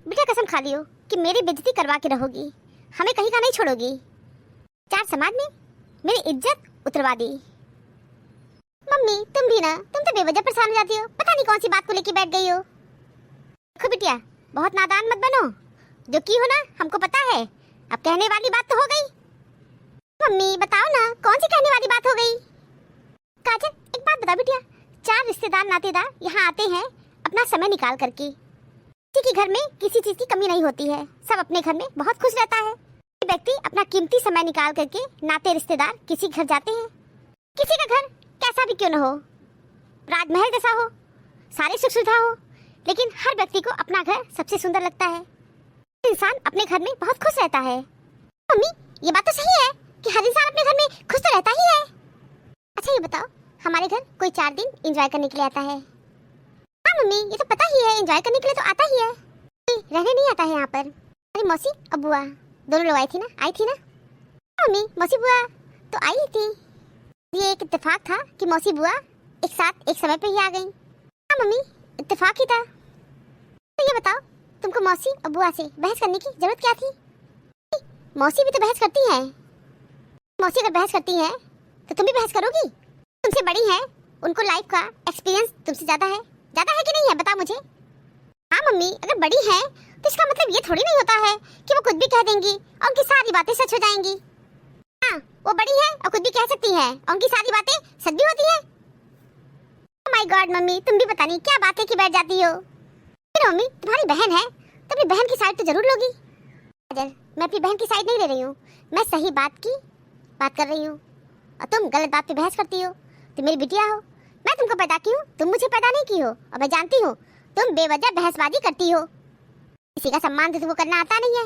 बेटा कसम खा लियो कि मेरी बेइज्जती करवा के रहोगी, हमें कहीं का नहीं छोड़ोगी। चार समाज में मेरी इज्जत उतरवा दी। मम्मी तुम भी ना, तुम तो बेवजह परेशान हो जाती हो, पता नहीं कौन सी बात को लेके बैठ गई हो। देखो बिटिया, बहुत नादान मत बनो, जो की हो ना हमको पता है। अब कहने वाली बात तो हो गई। मम्मी बताओ ना कौन सी कहने वाली बात हो गई। काजल एक बात बता बिटिया, चार रिश्तेदार नातेदार यहाँ आते हैं अपना समय निकाल करके। किसी के घर में किसी चीज की कमी नहीं होती है, सब अपने घर में बहुत खुश रहता है। व्यक्ति अपना कीमती समय निकाल करके नाते रिश्तेदार किसी घर जाते हैं। किसी का घर कैसा भी क्यों न हो, राजमहल जैसा हो, सारी सुख सुविधा हो, लेकिन हर व्यक्ति को अपना घर सबसे सुंदर लगता है। इंसान अपने घर में बहुत खुश रहता है। मम्मी ये बात तो सही है कि हर इंसान अपने घर में खुश तो रहता ही है। अच्छा ये बताओ, हमारे घर कोई 4 दिन एंजॉय करने के लिए आता है? हाँ मम्मी ये तो पता ही है, एंजॉय करने के लिए तो आता ही है, रहने नहीं आता है यहाँ पर। अरे मौसी और बुआ दोनों लोग आई थी ना? मम्मी मौसी बुआ तो आई थी। ये एक इत्तेफाक था कि मौसी बुआ एक साथ एक समय पे ही आ गई। हाँ मम्मी इत्तेफाक ही था। तो ये बताओ, तुमको मौसी और बुआ से बहस करने की जरूरत क्या थी? मौसी भी तो बहस करती हैं। मौसी अगर बहस करती हैं तो तुम भी बहस करोगी? तुमसे बड़ी हैं, उनको लाइफ का एक्सपीरियंस तुमसे ज्यादा है कि नहीं है, बता मुझे। हाँ मम्मी अगर बड़ी हैं तो इसका मतलब ये थोड़ी नहीं होता है कि वो कुछ भी कह देंगी और उनकी सारी बातें सच हो जाएंगी। हाँ वो बड़ी है और कुछ भी कह सकती है और उनकी सारी बातें सच भी होती है। ओह माय गॉड मम्मी, तुम भी पता नहीं क्या बातें की बैठ जाती हो। मम्मी तुम्हारी बहन है तो अपनी बहन की साइड तो जरूर लोगी। मैं अपनी बहन की साइड नहीं ले रही हूँ, मैं सही बात की बात कर रही हूँ और तुम गलत बात पे बहस करती हो। तुम मेरी बिटिया हो, मैं तुमको पैदा की हूँ, तुम मुझे पैदा नहीं की हो और मैं जानती हूँ तुम बेवजह बहसबाजी करती हो। किसी का सम्मान तो तुमको करना आता नहीं है।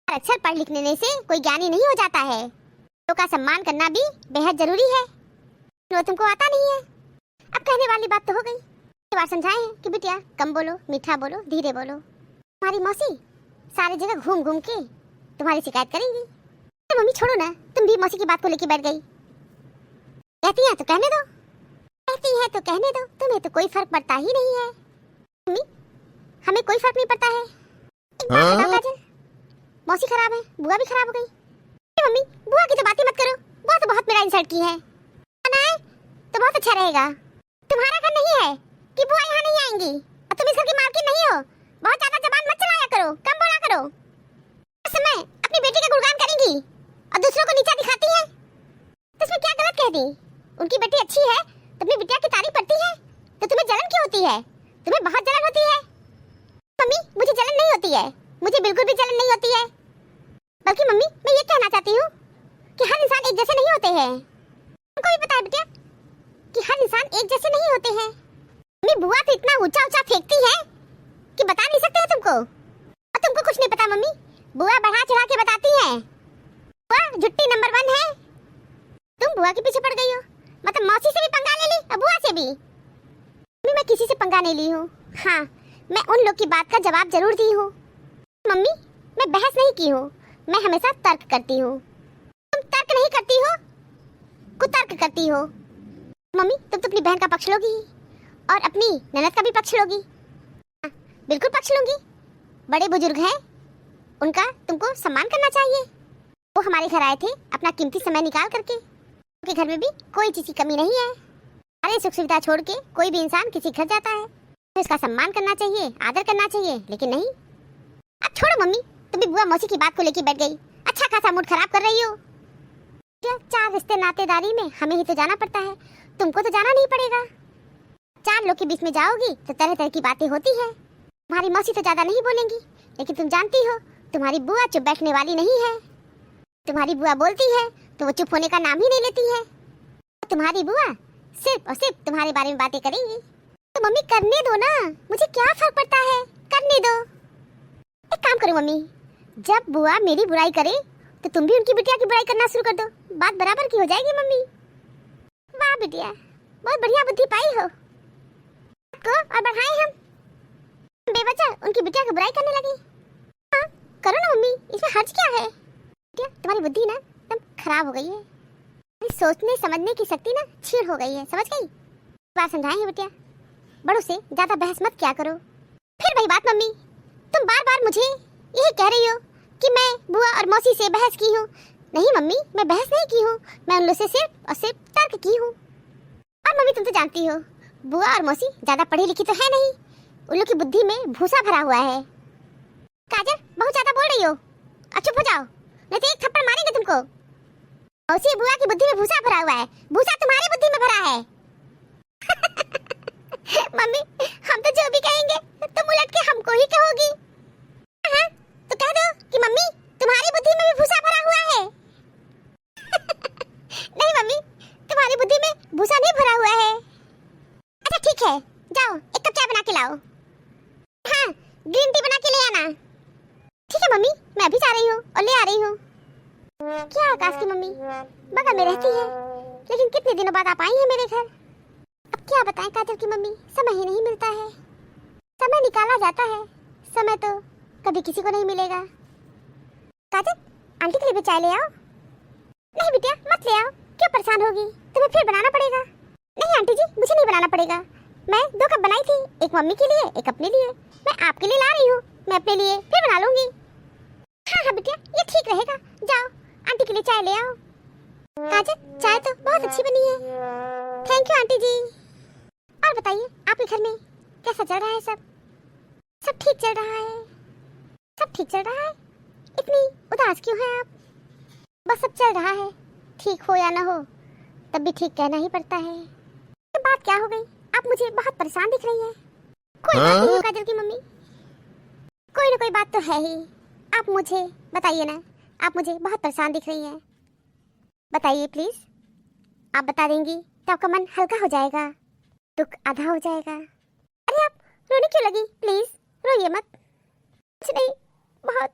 अक्षर पढ़ लिखने से कोई ज्ञानी नहीं हो जाता है, तो का सम्मान करना भी बेहद जरूरी है, वो तुमको आता नहीं है। अब कहने वाली बात तो हो गई, बार समझाए हैं कि बिटिया कम बोलो, मीठा बोलो, धीरे बोलो। तुम्हारी मौसी सारी जगह घूम घूम के तुम्हारी शिकायत करेंगी। तो मम्मी छोड़ो ना, तुम भी मौसी की बात को लेके बैठ गई। कहती हैं तो कहने दो, कहती हैं तो कहने दो, तुम्हें तो कोई फर्क पड़ता ही नहीं है। मम्मी हमें कोई फर्क नहीं पड़ता है। एक बात बताओ काजल, मौसी खराब है, बुआ भी खराब हो गई। मम्मी बुआ की तो बातें मत करो, बुआ तो बहुत मेरा इंसल्ट की है। आना है तो बहुत अच्छा रहेगा। तुम्हारा घर नहीं है कि बुआ यहाँ नहीं आएंगी और तुम इस घर की मालकिन नहीं हो। बहुत ज्यादा जबान मत चलाया करो, कम बोला करो। इस समय अपनी बेटी का गुणगान करेंगी और दूसरों को नीचा दिखाती है, तो इसमें क्या गलत कह दी? उनकी बेटी अच्छी है तो अपनी बिटिया की तारीफ करती है, तो तुम्हें जलन क्यों होती है? तुम्हें बहुत जलन होती है। मम्मी मुझे जलन नहीं होती है, मुझे बिल्कुल भी जलन नहीं होती है। बल्कि मम्मी मैं ये कहना चाहती हूँ कि हर इंसान एक जैसे नहीं होते हैं। तुमको भी पता है बेटा कि हर इंसान एक जैसे नहीं होते हैं। मम्मी बुआ तो इतना ऊंचा ऊंचा फेंकती है कि बता नहीं सकते हैं तुमको, और तुमको कुछ नहीं पता। मम्मी बुआ बढ़ा चढ़ा के बताती है, बुआ झुट्टी नंबर 1 है। तुम बुआ के पीछे पड़ गई हो, मतलब मौसी से भी पंगा ले ली और बुआ से भी। मम्मी मैं किसी से पंगा नहीं ली हूँ, हाँ मैं उन लोग की बात का जवाब जरूर दी हूँ। मम्मी मैं बहस नहीं की हूँ, मैं हमेशा तर्क करती हूँ। तुम तर्क नहीं करती हो, कुतर्क करती हो। मम्मी तुम तो अपनी बहन का पक्ष लोगी और अपनी ननद का भी पक्ष लोगी। हाँ, बिल्कुल पक्ष लूंगी। बड़े बुजुर्ग हैं, उनका तुमको सम्मान करना चाहिए। वो हमारे घर आए थे अपना कीमती समय निकाल करके, उनके घर में भी कोई चीज की कमी नहीं है। अरे सुख सुविधा छोड़ के कोई भी इंसान किसी घर जाता है तो इसका सम्मान करना चाहिए, आदर करना चाहिए, लेकिन नहीं। अब छोड़ो मम्मी, तुम भी बुआ मौसी की बात को लेके बैठ गई, अच्छा खासा मूड खराब कर रही हो। 4 रिश्ते नातेदारी में हमें ही तो जाना पड़ता है, तुमको तो जाना नहीं पड़ेगा। 4 लोग के बीच में जाओगी तो तरह तरह की बातें होती है। तुम्हारी मौसी तो ज्यादा नहीं बोलेंगी, लेकिन तुम जानती हो तुम्हारी बुआ चुप बैठने वाली नहीं है। तुम्हारी बुआ बोलती है तो वो चुप होने का नाम ही नहीं लेती है। तुम्हारी बुआ सिर्फ और सिर्फ तुम्हारे बारे में बातें करेंगी। तो मम्मी करने दो ना, मुझे क्या फर्क पड़ता है, करने दो। एक काम करो मम्मी, जब बुआ मेरी बुराई करे तो तुम भी उनकी बिटिया की बुराई करना शुरू कर दो, बात बराबर की हो जाएगी। मम्मी वाह बिटिया, बहुत बढ़िया बुद्धि पाई हो को, और बढ़ाए हम बेवजह उनकी बिटिया की बुराई करने लगी। हाँ करो ना मम्मी, इसमें हर्ज क्या है? बिटिया तुम्हारी बुद्धि ना एकदम खराब हो गई है, सोचने समझने की शक्ति ना छीड़ हो गई है, समझ गई? बात समझाएंगे बिटिया, बड़ों से ज्यादा बहस मत क्या करो। फिर वही बात मम्मी, तुम बार बार मुझे यही कह रही हो कि मैं बुआ और मौसी से बहस की हूँ। नहीं मम्मी, मैं बहस नहीं की हूँ, मैं उन लोग से सिर्फ और सिर्फ तर्क की हूँ। और मम्मी तुम तो जानती हो बुआ और मौसी ज्यादा पढ़ी लिखी तो है नहीं, उन लोग की बुद्धि में भूसा भरा हुआ है। काजल बहुत ज्यादा बोल रही हो, अब चुप हो जाओ नहीं तो एक थप्पड़ मारेंगे तुमको। मौसी बुआ की बुद्धि में भूसा भरा हुआ है, भूसा तुम्हारी बुद्धि में भरा है। मम्मी हम तो जो भी कहेंगे तुम उलट के हमको ही कहोगी। हाँ तो कह दो कि मम्मी तुम्हारी बुद्धि में भी भूसा भरा हुआ है। नहीं मम्मी तुम्हारी बुद्धि में भूसा नहीं भरा हुआ है। अच्छा ठीक है, जाओ एक कप चाय बना के लाओ। हाँ ग्रीन टी बना के ले आना। ठीक है मम्मी, मैं अभी जा रही हूँ और ले आ रही हूँ। क्या आकाश की मम्मी बगल में रहती है, लेकिन कितने दिनों बाद आप आई हैं मेरे घर। अब क्या बताएं काजल की मम्मी, समय ही नहीं मिलता है। समय निकाला जाता है, समय तो कभी किसी को नहीं मिलेगा। काजल आंटी के लिए भी चाय ले आओ। नहीं बिटिया मत ले आओ, क्यों परेशान होगी, तुम्हें फिर बनाना पड़ेगा। नहीं आंटी जी मुझे नहीं बनाना पड़ेगा, मैं 2 कप बनाई थी, एक मम्मी के लिए एक अपने लिए, मैं आपके लिए ला रही हूँ, मैं अपने लिए फिर बना लूंगी। हाँ हाँ बिटिया ये ठीक रहेगा, जाओ आंटी के लिए चाय ले आओ। काजल चाय तो बहुत अच्छी बनी है। थैंक यू आंटी जी। और बताइए आपके घर में कैसा चल रहा है सब? सब ठीक चल रहा है, सब ठीक चल रहा है। इतनी उदास क्यों हैं आप? बस सब चल रहा है, ठीक हो या ना हो तब भी ठीक कहना ही पड़ता है। तो बात क्या हो गई, आप मुझे बहुत परेशान दिख रही हैं। कोई बात नहीं काजल की मम्मी, कोई ना कोई बात तो है ही। आप मुझे बताइए ना, आप मुझे बहुत परेशान दिख रही हैं, बताइए प्लीज। आप बता देंगी तो आपका मन हल्का हो जाएगा, दुख आधा हो जाएगा। अरे आप रोने क्यों लगी, प्लीज रोइए मत। कुछ नहीं, बहुत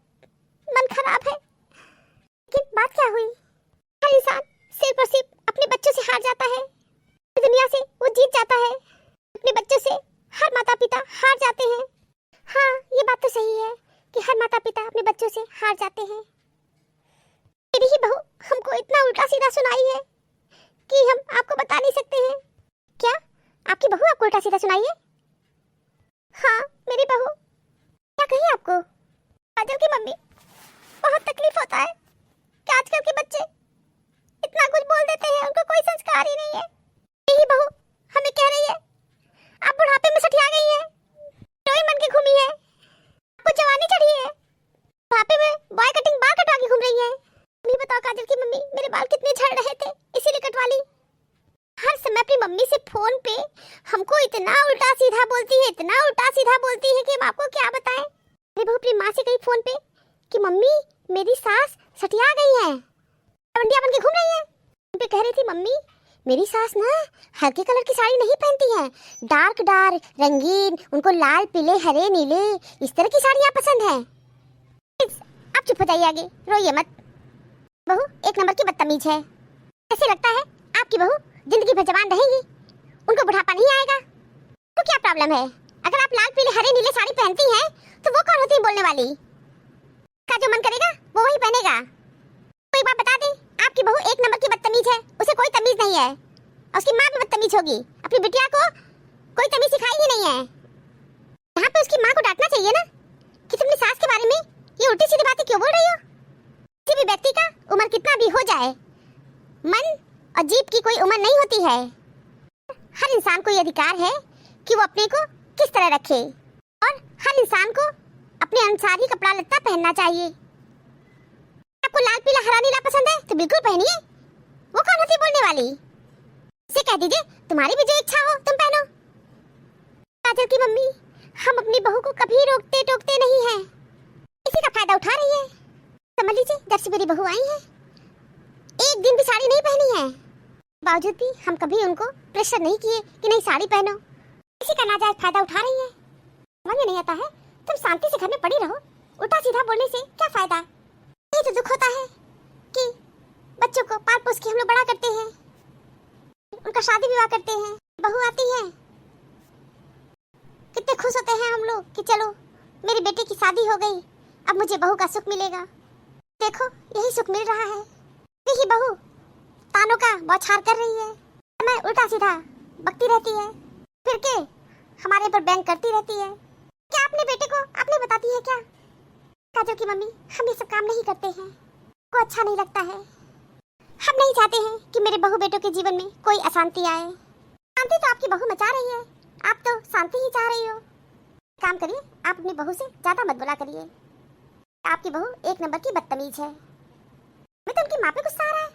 मन खराब है। लेकिन बात क्या हुई? हर इंसान सिर्फ और सिर्फ अपने बच्चों से हार जाता है, दुनिया से वो जीत जाता है। अपने बच्चों से हर माता पिता हार जाते हैं। हाँ ये बात तो सही है कि हर माता पिता अपने बच्चों से हार जाते हैं। मेरी ही बहू हमको इतना उल्टा सीधा सुनाई है कि हम आपको बता नहीं सकते हैं। क्या आपकी बहू आपको उल्टा सीधा सुनाई है? हाँ मेरी बहू। क्या कही आपको? काजल की मम्मी बहुत तकलीफ होता है कि आजकल के बच्चे इतना कुछ बोल देते हैं, उनको कोई संस्कार ही नहीं है। यही बहू हमें कह रही है आप बुढ़ापे में सठिया गई हैं, रोई मन के घूमी है, आपको जवानी चढ़ी है, बुढ़ापे में बॉय कटिंग बाल कटवा के घूम रही है। नहीं बताओ काजल की मम्मी मेरे बाल कितने झड़ रहे थे, इसीलिए कटवा ली। हर समय अपनी मम्मी से फोन पे हमको इतना उल्टा सीधा बोलती है, इतना उल्टा सीधा बोलती है कि हम आपको क्या बताएं। मेरी बहू अपनी माँ से कही फोन पे कि मम्मी मेरी सास सठिया गई है, बंडिया बन के घूम रही है। उन पे कह रही थी मम्मी मेरी सास ना हल्के कलर की साड़ी नहीं पहनती है, डार्क डार्क रंगीन, उनको लाल पीले हरे नीले इस तरह की साड़ियाँ पसंद है। आप चुप हो जाइए, आगे रोइए मत। बहू एक नंबर की बदतमीज है। ऐसे लगता है आपकी बहू जिंदगी भर जवान रहेगी, उनको बुढ़ापा नहीं आएगा। तो क्या प्रॉब्लम है, अगर आप लाल पीले हरे नीले साड़ी पहनती हैं तो वो कौन होती है बोलने वाली? का जो मन करेगा वो वही पहनेगा। कोई बात बता दें, आपकी बहू एक नंबर की बदतमीज है, उसे कोई तमीज नहीं है, और उसकी माँ भी बदतमीज होगी। अपनी बिटिया को कोई तमीज सिखाई ही नहीं है। यहाँ पे उसकी माँ को डांटना चाहिए ना कि तुमने सास के बारे में ये उल्टी सीधी बातें क्यों बोल रही हो। किसी भी व्यक्ति का उम्र कितना भी हो जाए, मन और जीभ की कोई उम्र नहीं होती है। हर इंसान को ये अधिकार है कि वो अपने को किस तरह रखे, और हर इंसान को अपने अनुसार ही कपड़ा लत्ता पहनना चाहिए। आपको लाल पीला हरा नीला पसंद है तो बिल्कुल पहनिए, वो कौन होती बोलने वाली? इसे कह दीजिए तुम्हारी भी जो इच्छा हो तुम पहनो। काजल की मम्मी हम अपनी बहू को कभी रोकते टोकते नहीं हैं, इसी का फायदा उठा रही है। समझ लीजिए जब से मेरी बहू आई है एक दिन भी साड़ी नहीं पहनी है, बावजूद भी हम कभी उनको प्रेशर नहीं किए कि नहीं साड़ी पहनो। इसी का नाजायज फायदा उठा रही है। समझ में नहीं आता है, तुम शांति से घर में पड़ी रहो, उल्टा सीधा बोलने से क्या फायदा। ये तो दुख होता है कि बच्चों को पाल पोस के हम लोग बड़ा करते हैं, उनका शादी विवाह करते हैं, बहू आती है, कितने खुश होते हैं हम लोग कि चलो मेरी बेटी की शादी हो गई, अब मुझे बहू का सुख मिलेगा। देखो यही सुख मिल रहा है, यही बहू तानों का बौछार कर रही है, मैं उल्टा सीधा बकती रहती है, फिर के हमारे पर बैंक करती रहती है। क्या अपने बेटे को आपने बताती है क्या? काजल की मम्मी, हम ये सब काम नहीं करते हैं, को अच्छा नहीं लगता है। हम नहीं चाहते हैं कि मेरे बहू बेटों के जीवन में कोई अशांति आए। शांति तो आपकी बहू मचा रही है, आप तो शांति ही चाह रही हो। काम करिए, आप अपनी बहू से ज्यादा मत बोला करिए। आपकी बहू एक नंबर की बदतमीज है। मैं तो उनकी माँ पे गुस्सा आ रहा है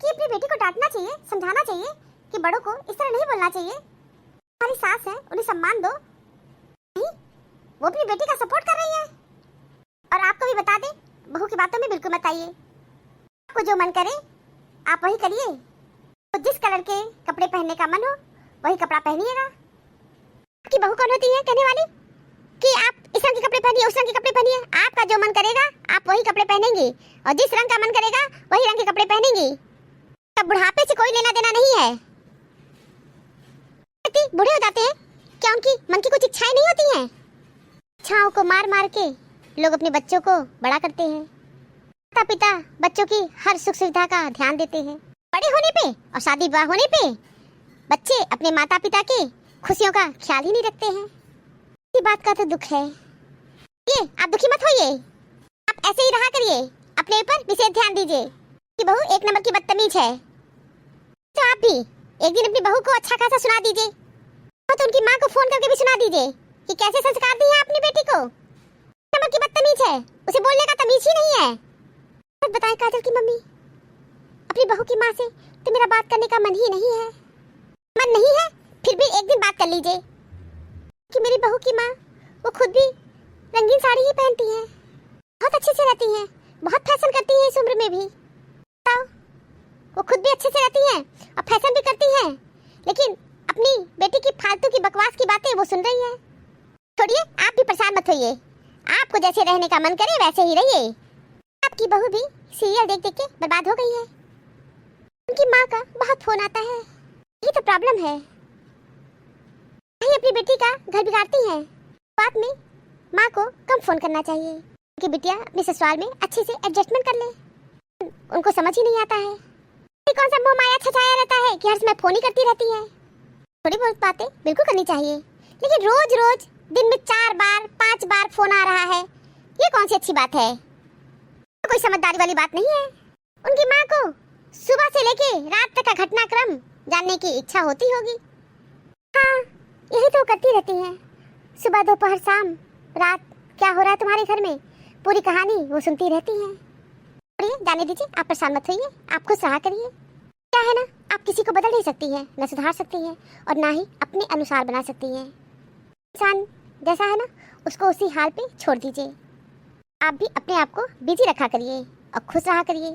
कि अपनी बेटी को डांटना चाहिए, समझाना चाहिए कि बड़ों को इस तरह नहीं बोलना चाहिए। हमारी सास है, उन्हें सम्मान दो। नहीं, वो अपनी बेटी का सपोर्ट कर रही है। और आपको भी बता दें, बहू की बातों में बिल्कुल मत आइए। आपको जो मन करे आप वही करिए। तो जिस कलर के कपड़े पहनने का मन हो वही कपड़ा पहनिएगा। आपकी बहू कौन होती है कहने वाली कि आप इस रंग के कपड़े पहनिए, उस रंग के कपड़े पहनिए? आपका जो मन करेगा आप वही कपड़े पहनेंगी, और जिस रंग का मन करेगा वही रंग के कपड़े पहनेंगी। तब बुढ़ापे से कोई लेना देना नहीं है। बूढ़े हो जाते हैं क्या उनकी मन की कुछ इच्छाएं नहीं होती हैं? इच्छाओं को मार मार के लोग अपने बच्चों को बड़ा करते हैं। माता पिता बच्चों की हर सुख सुविधा का ध्यान देते हैं। बड़े होने पे और शादी विवाह होने पे बच्चे अपने माता पिता के खुशियों का ख्याल ही नहीं रखते हैं। इसी बात का तो दुख है। ये आप दुखी मत होइए, आप ऐसे ही रहा करिए, अपने ऊपर विशेष ध्यान दीजिए कि बहू एक नंबर की बदतमीज है। तो आप भी एक दिन अपनी बहू को अच्छा खासा सुना दीजिए, तो उनकी माँ को फोन करके भी सुना दीजिए कि कैसे संस्कार दिए अपनी बेटी को। नंबर की बदतमीज है, उसे बोलने का तमीज ही नहीं है। बताएं काजल की मम्मी, अपनी बहू की माँ से तो मेरा बात करने का मन ही नहीं है। मन नहीं है फिर भी एक दिन बात कर लीजिए कि मेरी बहू की माँ वो खुद भी रंगीन साड़ी ही पहनती है, बहुत अच्छे से रहती है, बहुत फैशन करती है इस उम्र में भी। वो खुद भी अच्छे से रहती है और फैशन भी करती है, लेकिन अपनी बेटी की फालतू की बकवास की बातें वो सुन रही है। छोड़िए, आप भी परेशान मत होइए, आपको जैसे रहने का मन करे वैसे ही रहिए। आपकी बहू भी सीरियल देख देख के बर्बाद हो गई है। उनकी माँ का बहुत फोन आता है, ये तो प्रॉब्लम है। नहीं, अपनी बेटी का घर बिगाड़ती है। बात में माँ को कम फोन करना चाहिए कि बिटिया अपने ससुराल में अच्छे से एडजस्टमेंट कर ले। उनको समझ ही नहीं आता है। कौन सा मोह माया छछाया रहता है कि हर समय फोन ही करती रहती है। थोड़ी बहुत बातें बिल्कुल करनी चाहिए, लेकिन रोज रोज दिन में 4 बार 5 बार फोन आ रहा है, ये कौन सी अच्छी बात है? कोई समझदारी वाली बात नहीं है। उनकी माँ को सुबह से लेके रात तक का घटनाक्रम जानने की इच्छा होती होगी। हाँ, यही तो करती रहती है, सुबह दोपहर शाम रात क्या हो रहा है तुम्हारे घर में, पूरी कहानी वो सुनती रहती है। जाने दीजिए, आप परेशान मत होइए, आप खुश रहा करिए। क्या है ना, आप किसी को बदल नहीं सकती है, न सुधार सकती है और ना ही अपने अनुसार बना सकती है। इंसान जैसा है ना उसको उसी हाल पे छोड़ दीजिए। आप भी अपने आप को बिजी रखा करिए और खुश रहा करिए।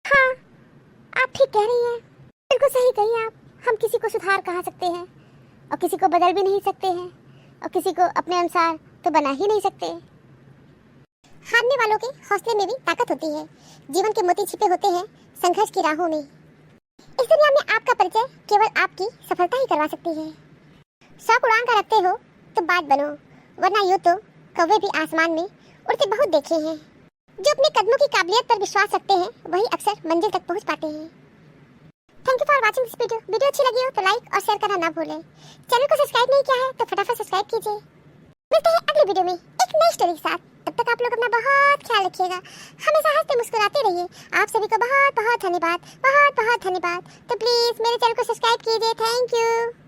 हाँ, आप ठीक कह रही हैं, बिल्कुल सही कही आप। हम किसी को सुधार कहाँ सकते हैं और किसी को बदल भी नहीं सकते हैं और किसी को अपने अनुसार तो बना ही नहीं सकते। हारने वालों के हौसले में भी ताकत होती है। जीवन के मोती छिपे होते हैं संघर्ष की राहों में। इस दुनिया में आपका परिचय केवल आपकी सफलता ही करवा सकती है। शौक उड़ान का रखते हो तो बाज बनो, वरना यूं तो कौवे भी आसमान में उड़ते बहुत देखे हैं। जो अपने कदमों की काबिलियत पर विश्वास रखते हैं वही अक्सर मंजिल तक पहुंच पाते हैं। Thank you for watching this video. Video अच्छी लगी हो तो लाइक और शेयर करना ना भूलें। चैनल को सब्सक्राइब नहीं किया है तो फटाफट सब्सक्राइब कीजिए। मिलते हैं अगले वीडियो में एक नई स्टोरी के साथ। तब तक आप लोग अपना बहुत ख्याल रखिएगा, हमेशा हंसते मुस्कुराते रहिए। आप सभी को बहुत बहुत धन्यवाद, बहुत बहुत धन्यवाद। तो प्लीज मेरे चैनल को सब्सक्राइब कीजिए। Thank you.